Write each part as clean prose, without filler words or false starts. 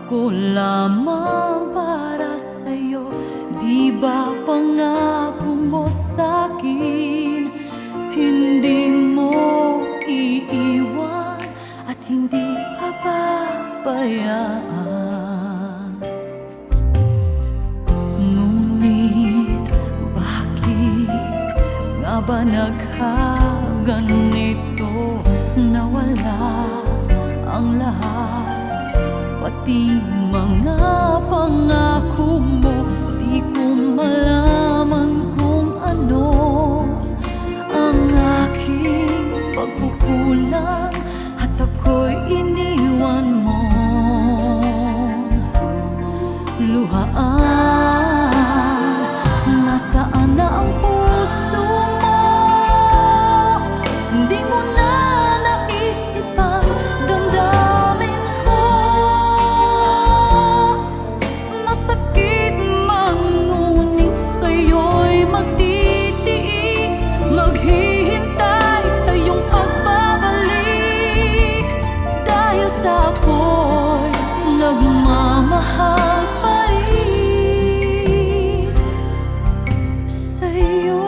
Ako lamang para sa'yo. Di ba pangako mo sa'kin, hindi mo iiwan at hindi papabayaan? Ngunit bakit nga ba nagkaganito? Nawala ang lahat, pati mga pangako mo. Di ko malaman kung ano ang aking pagkukulang at ako'y iniwan mo. Luhaan, nasaan na ang puso mo? Hindi mo na naisip ang damdamin ko. Masakit man, ngunit sa'yo'y magtitiis, maghihintay sa iyong pagbabalik. Dahil sa ako'y nagmamahal pa rin sa'yo.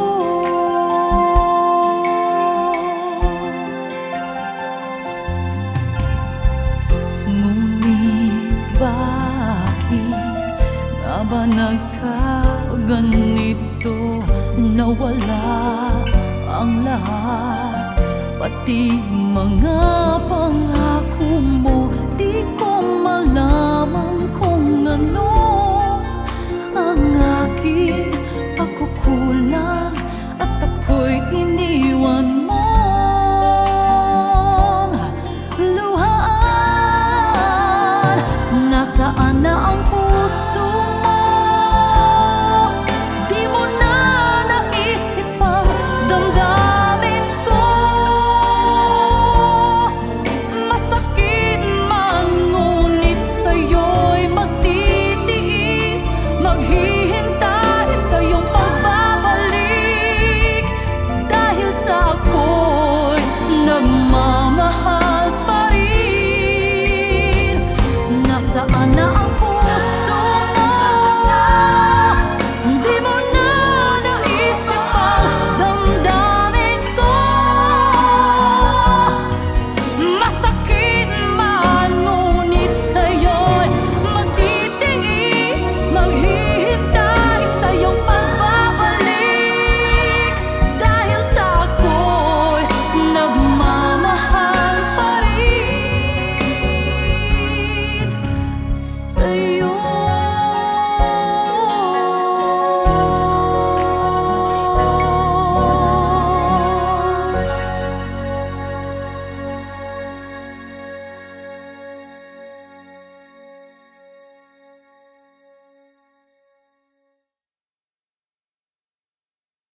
Ngunit bakit nga ba nagkaganito? Nawala ang lahat, pati mga pangako mo.